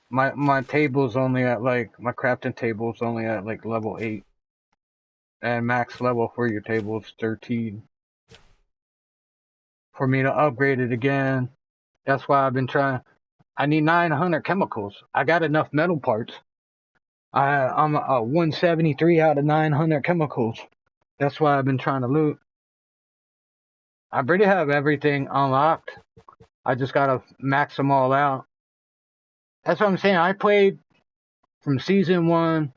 A: My table's only at like, my crafting table's only at like level 8. And max level for your table is 13. For me to upgrade it again, that's why I've been trying. I need 900 chemicals. I got enough metal parts. I'm a 173 out of 900 chemicals. That's why I've been trying to loot. I pretty have everything unlocked. I just gotta max them all out. That's what I'm saying. I played from season 1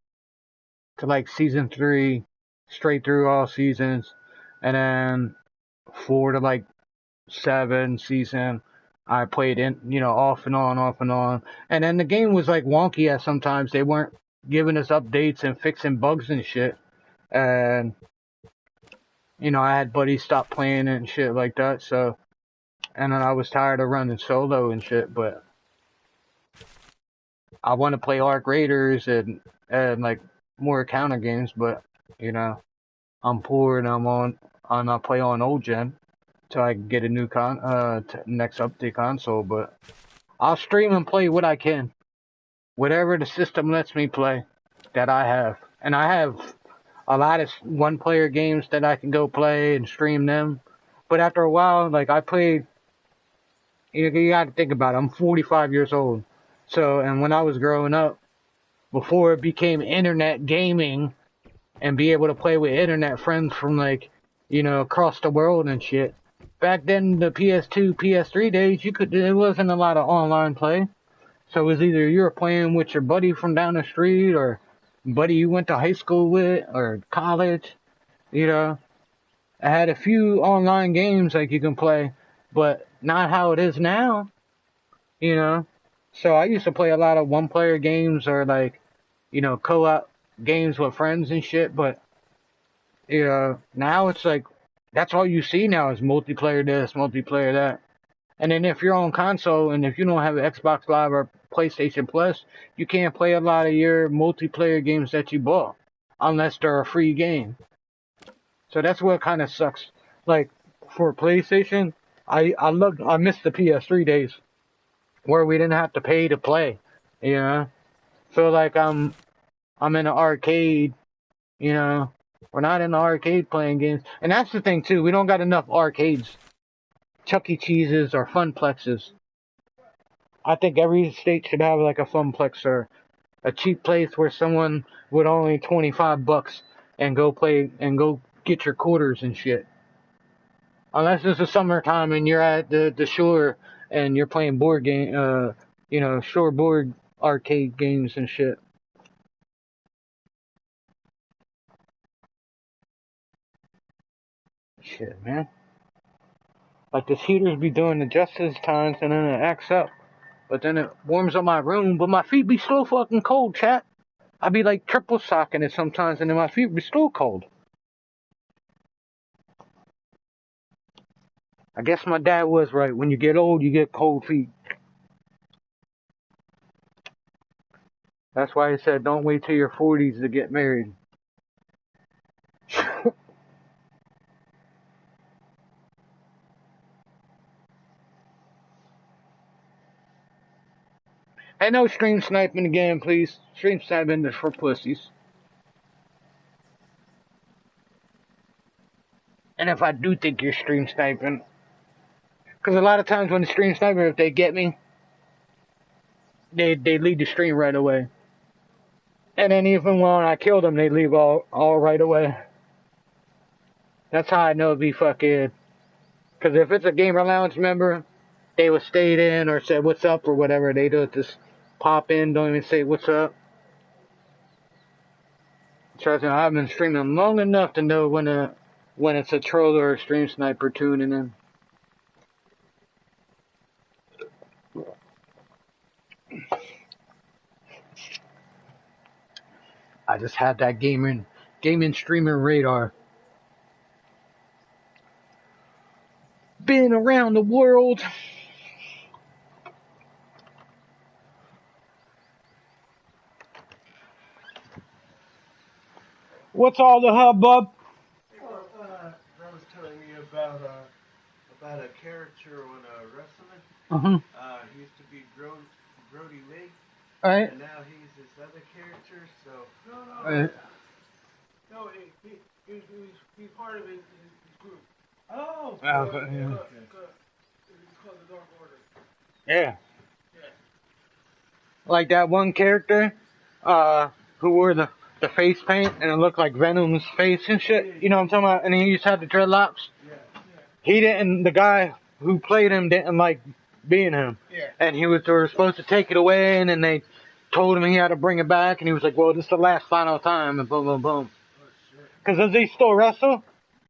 A: to like season 3, straight through all seasons, and then 4 to like 7 season. I played in, off and on, off and on. And then the game was like wonky at sometimes. They weren't giving us updates and fixing bugs and shit. And, I had buddies stop playing it and shit like that. So, and then I was tired of running solo and shit. But I want to play Arc Raiders and like more counter games. But, I'm poor and I play on old gen till I can get a new next update console. But I'll stream and play what I can. Whatever the system lets me play that I have. And I have a lot of one-player games that I can go play and stream them. But after a while, like I played, you got to think about it. I'm 45 years old. So, and when I was growing up, before it became internet gaming and be able to play with internet friends from like, across the world and shit. Back then, the PS2, PS3 days, there wasn't a lot of online play. So it was either you were playing with your buddy from down the street or buddy you went to high school with or college, I had a few online games like you can play, but not how it is now, So I used to play a lot of one-player games or like, co-op games with friends and shit, but, now it's like, that's all you see now is multiplayer this, multiplayer that. And then if you're on console and if you don't have an Xbox Live or PlayStation Plus, you can't play a lot of your multiplayer games that you bought unless they're a free game. So that's what kind of sucks. Like for PlayStation, I missed the PS3 days where we didn't have to pay to play. Feel like I'm in an arcade. We're not in the arcade playing games, and that's the thing too. We don't got enough arcades. Chuck E. Cheese's or Funplexes. I think every state should have like a Funplex or a cheap place where someone with only $25 and go play and go get your quarters and shit. Unless it's the summertime and you're at the shore and you're playing board game, shore board arcade games and shit. Shit, man. Like this heaters be doing the justice times and then it acts up. But then it warms up my room, but my feet be so fucking cold, chat. I be like triple socking it sometimes and then my feet be still cold. I guess my dad was right. When you get old, you get cold feet. That's why he said don't wait till your 40s to get married. Hey, no stream sniping again, please. Stream sniping is for pussies. And if I do think you're stream sniping, because a lot of times when the stream sniper, if they get me, they leave the stream right away. And then even when I kill them, they leave all right away. That's how I know it'd be fucking. Because if it's a Gamer.lounge member, they would stay in or say what's up or whatever. They do just pop in, don't even say what's up. Trust me, I've been streaming long enough to know when to when it's a troll or a stream sniper tuning in. I just had that gaming streaming radar. Been around the world. What's all the hubbub?
C: Well, I was telling you about a character on wrestling. He used to be Brody Lee,
A: Right.
C: and now he's this other character. So no, he's part of his group. Oh,
A: Okay.
C: Yeah. It's called the Dark Order.
A: Yeah. Like that one character, who wore the face paint and it looked like Venom's face and shit. You know what I'm talking about? And he used to have the dreadlocks.
C: Yeah.
A: He didn't. The guy who played him didn't like being him.
C: Yeah.
A: And they were supposed to take it away, and then they told him he had to bring it back, and he was like, "Well, this is the last final time," and boom, boom, boom. Because does he still wrestle?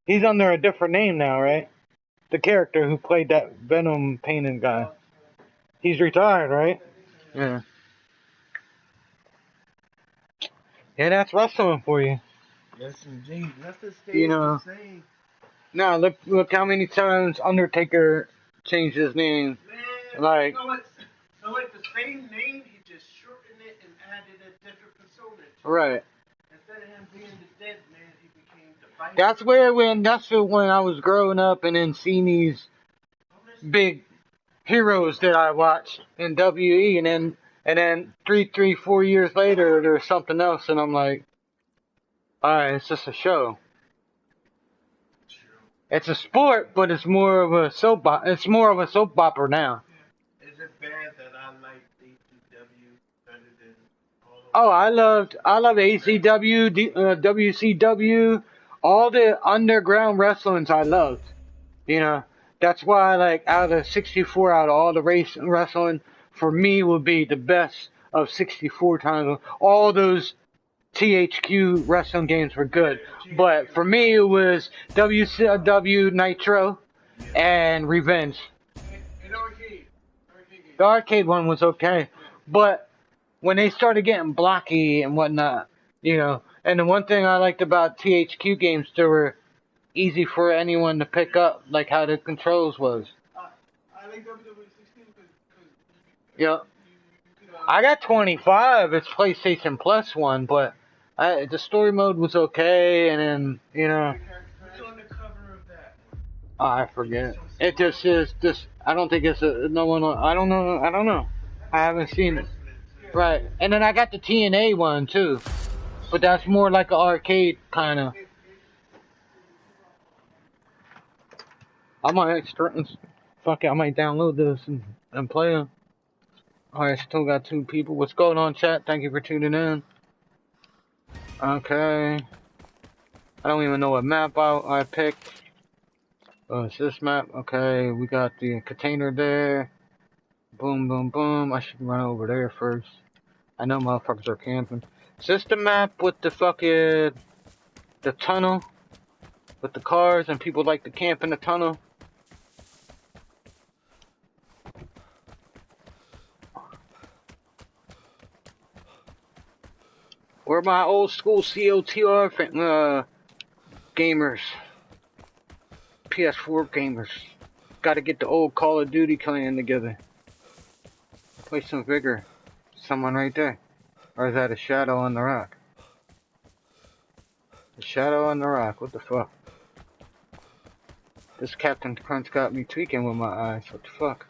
A: He's under a different name now, right? The character who played that Venom painted guy. He's retired, right? Yeah. Yeah, that's wrestling for you.
C: Yes, indeed. Nothing stays
A: You know.
C: the same.
A: Now look how many times Undertaker changed his name.
C: Man,
A: Like,
C: you know what? The same name, he just shortened it and added a different persona to it.
A: right.
C: Instead of him being the dead man, he became the fighter.
A: That's when I was growing up and then seeing these big heroes that I watched in WE, and then 4 years later there's something else, and I'm like, all right, it's just a show. It's a sport, but it's more of a soap opera now.
C: Is it bad that I like ACW better than all of
A: Oh, I love ACW, WCW, all the underground wrestlings I loved. You know, that's why, like, out of 64, out of all the race wrestling, for me would be the best of 64 times. All those THQ wrestling games were good, but for me it was WCW Nitro and Revenge.
C: And arcade.
A: The arcade one was okay, but when they started getting blocky and whatnot, you know, and the one thing I liked about THQ games, they were easy for anyone to pick up, like how the controls was.
C: I like WWE 16 because
A: Yeah. I got 25. It's PlayStation Plus one, but the story mode was okay, and then, you know,
C: who's on the cover of that?
A: I forget. It just is just. I don't think it's no one. I don't know. I haven't seen it. Right, and then I got the TNA one too, but that's more like an arcade kind of. I might fuck it. I might download this and play them. Alright, still got 2 people. What's going on, chat? Thank you for tuning in. Okay. I don't even know what map I picked. Oh, it's this map. Okay, we got the container there. Boom, boom, boom. I should run over there first. I know motherfuckers are camping. Is this the map with the fucking... the tunnel? With the cars and people like to camp in the tunnel? Where my old school COTR gamers? PS4 gamers. Gotta get the old Call of Duty clan together. Play some Vigor. Someone right there. Or is that a shadow on the rock? A shadow on the rock. What the fuck? This Captain Crunch got me tweaking with my eyes. What the fuck?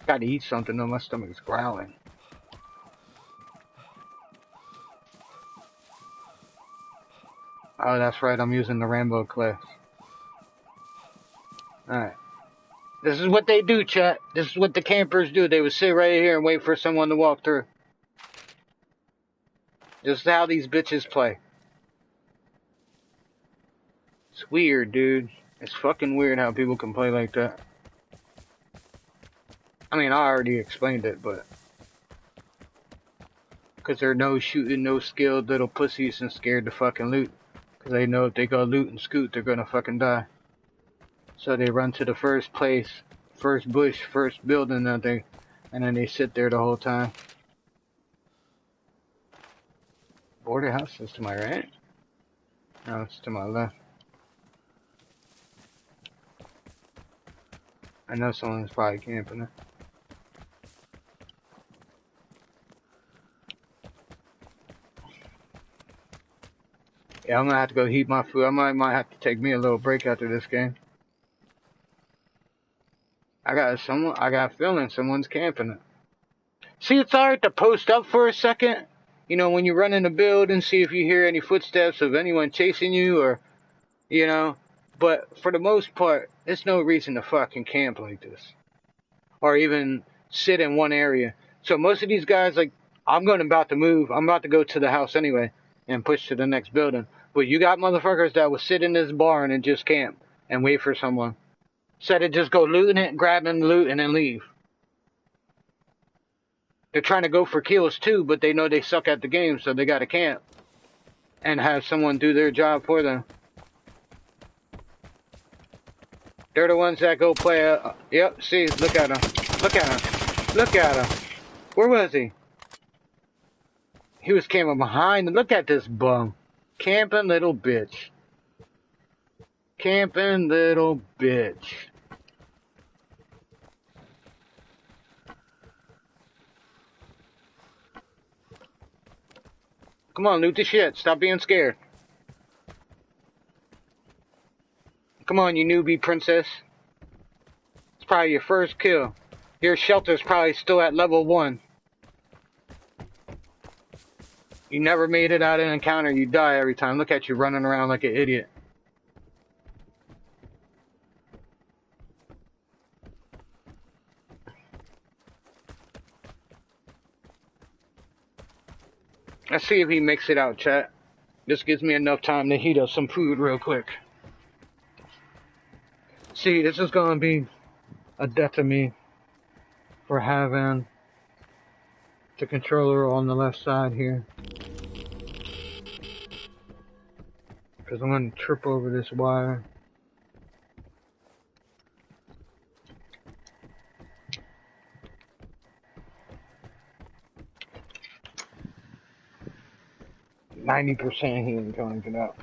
A: Gotta eat something though. My stomach's growling. Oh, that's right. I'm using the Rambo class. Alright. This is what they do, chat. This is what the campers do. They would sit right here and wait for someone to walk through. This is how these bitches play. It's weird, dude. It's fucking weird how people can play like that. I mean, I already explained it, but... Because they're no shooting, no skilled little pussies and scared to fucking loot. Because they know if they go loot and scoot, they're gonna fucking die. So they run to the first place, first bush, first building, and then they sit there the whole time. Border house is to my right? No, it's to my left. I know someone's probably camping it. Yeah, I'm gonna have to go heat my food. I might have to take me a little break after this game. I got a feeling someone's camping it. See, it's alright to post up for a second. You know, when you run in the building, see if you hear any footsteps of anyone chasing you or, you know. But for the most part, there's no reason to fucking camp like this. Or even sit in one area. So most of these guys, like, I'm about to move. I'm about to go to the house anyway and push to the next building. But you got motherfuckers that will sit in this barn and just camp and wait for someone. Instead of just go looting it, grabbing loot, and then leave. They're trying to go for kills too, but they know they suck at the game, so they gotta camp. And have someone do their job for them. They're the ones that go play yep, see, look at him. Look at him. Look at him. Where was he? He was camping behind. Look at this bum. Camping little bitch. Camping little bitch. Come on, loot the shit. Stop being scared. Come on, you newbie princess. It's probably your first kill. Your shelter's probably still at level 1. You never made it out of an encounter. You die every time. Look at you running around like an idiot. Let's see if he makes it out, chat. This gives me enough time to heat up some food real quick. See, this is going to be a death to me for having the controller on the left side here. Because I'm going to trip over this wire. %, he ain't going to get out.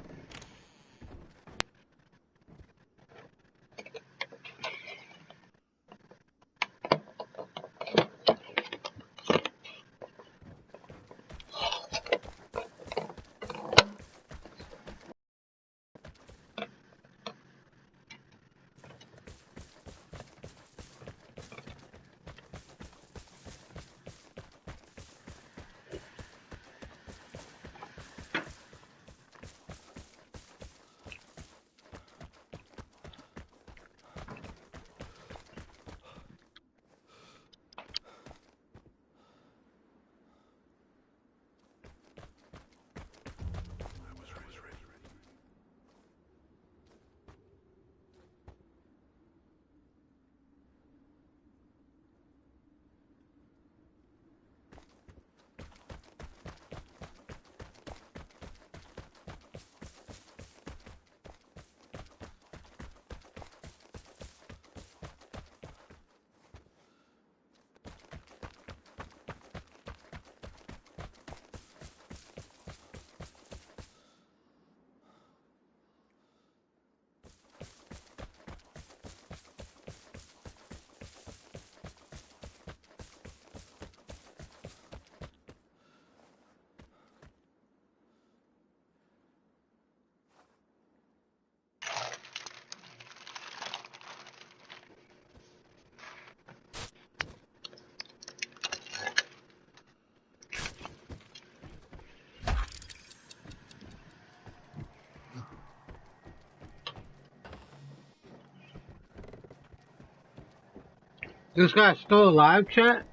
A: This guy's still alive, chat?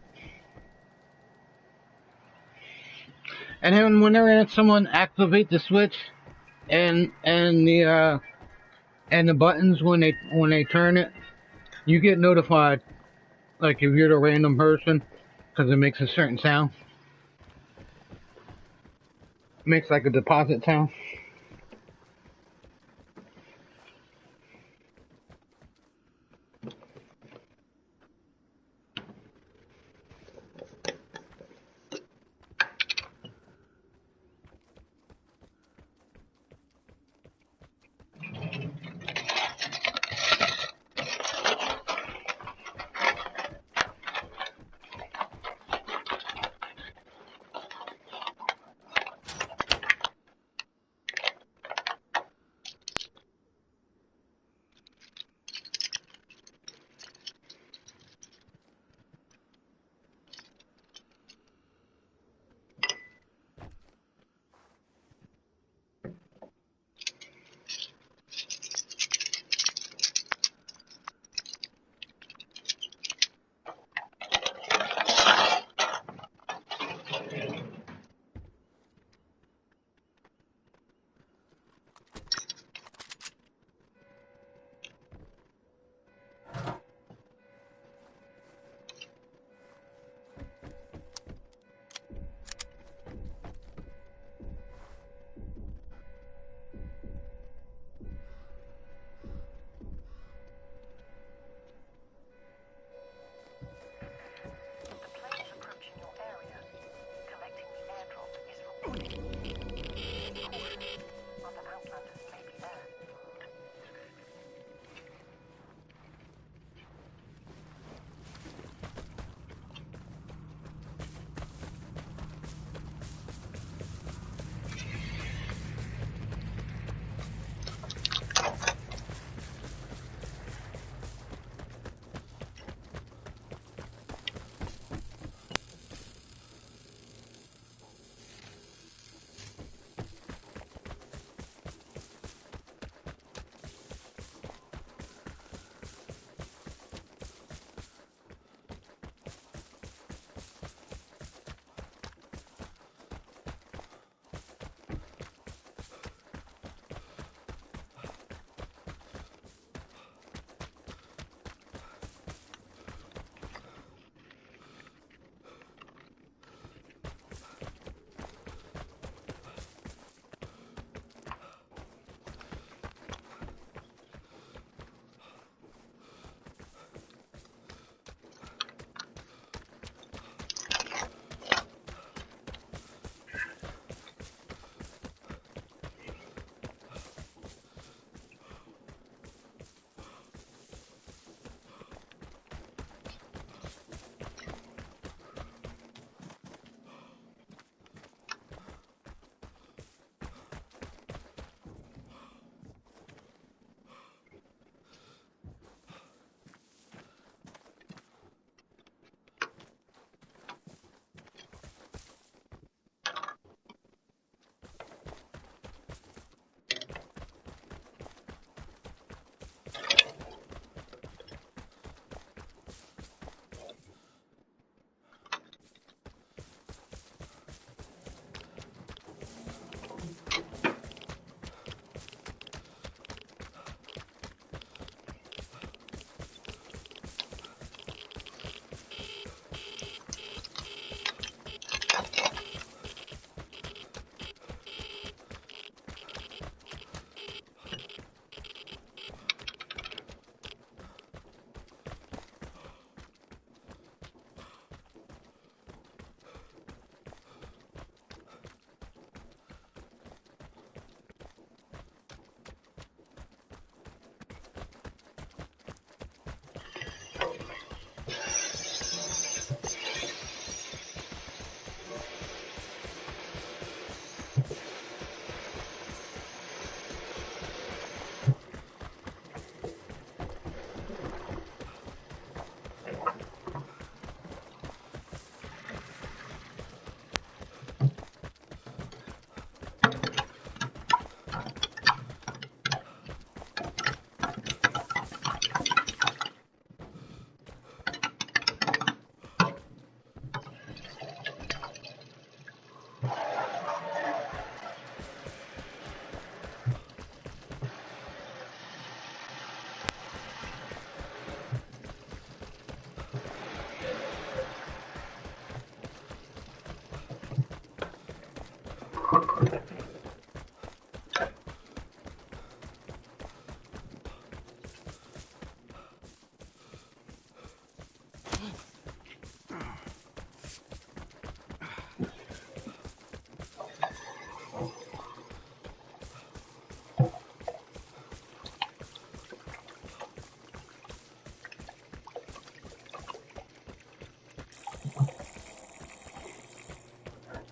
A: And then whenever someone activate the switch and the buttons when they turn it, you get notified. Like if you're the random person, because it makes a certain sound. It makes like a deposit sound.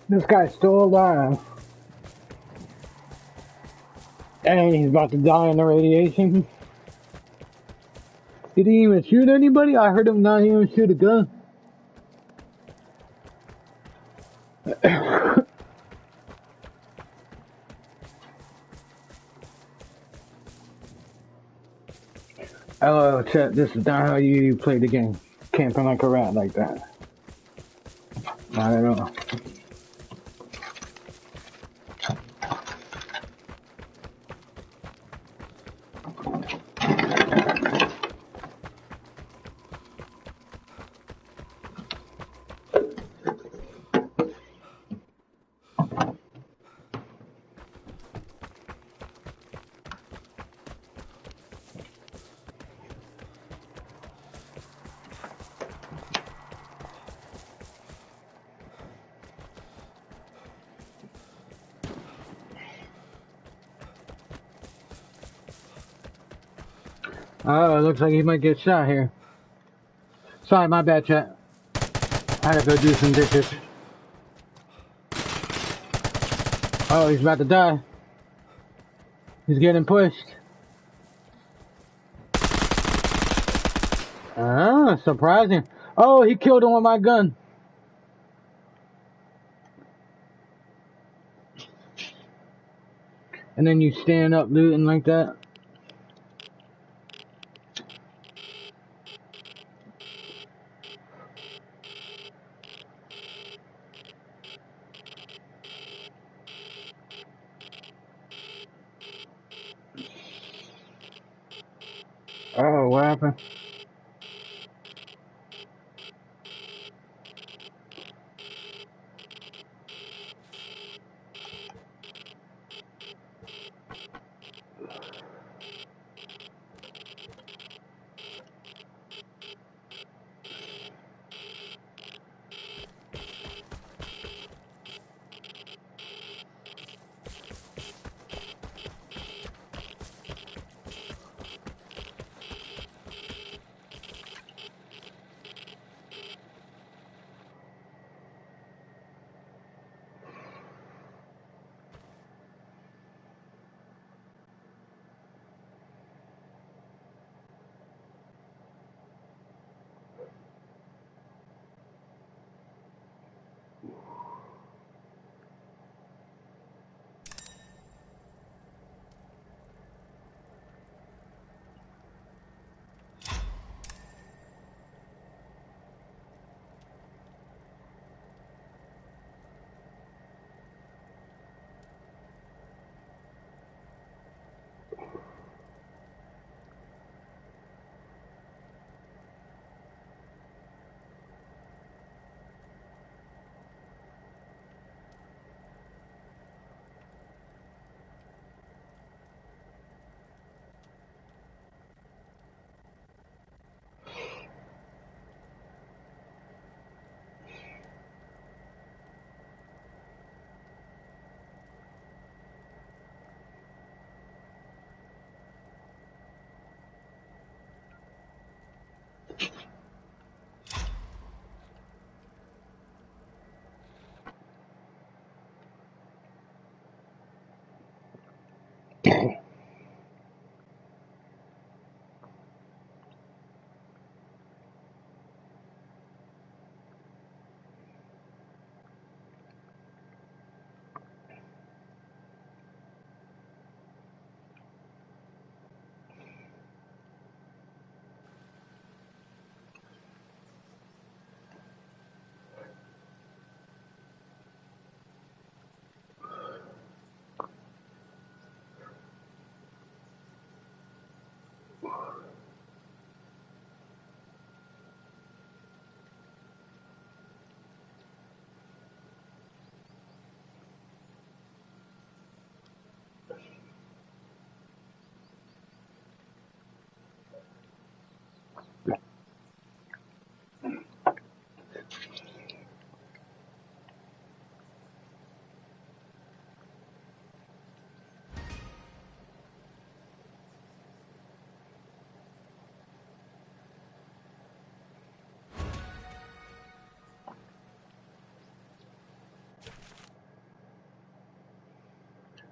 A: This guy's still alive. And he's about to die in the radiation. Did he even shoot anybody? I heard him not even shoot a gun. Oh, chat, this is not how you play the game. Camping like a rat like that. Not at all. Oh, it looks like he might get shot here. Sorry, my bad, chat. I had to go do some dishes. Oh, he's about to die. He's getting pushed. Ah, surprising. Oh, he killed him with my gun. And then you stand up looting like that. Oh, what happened?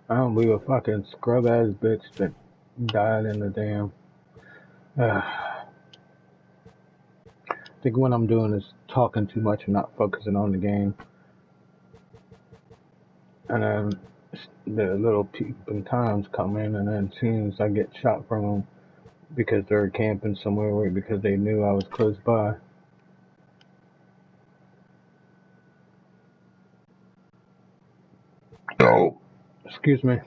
A: I don't believe a fucking scrub ass bitch that died in the damn. I think what I'm doing is talking too much and not focusing on the game. And then the little peeping times come in, and then as soon as I get shot from them because they're camping somewhere because they knew I was close by. Oh, excuse me.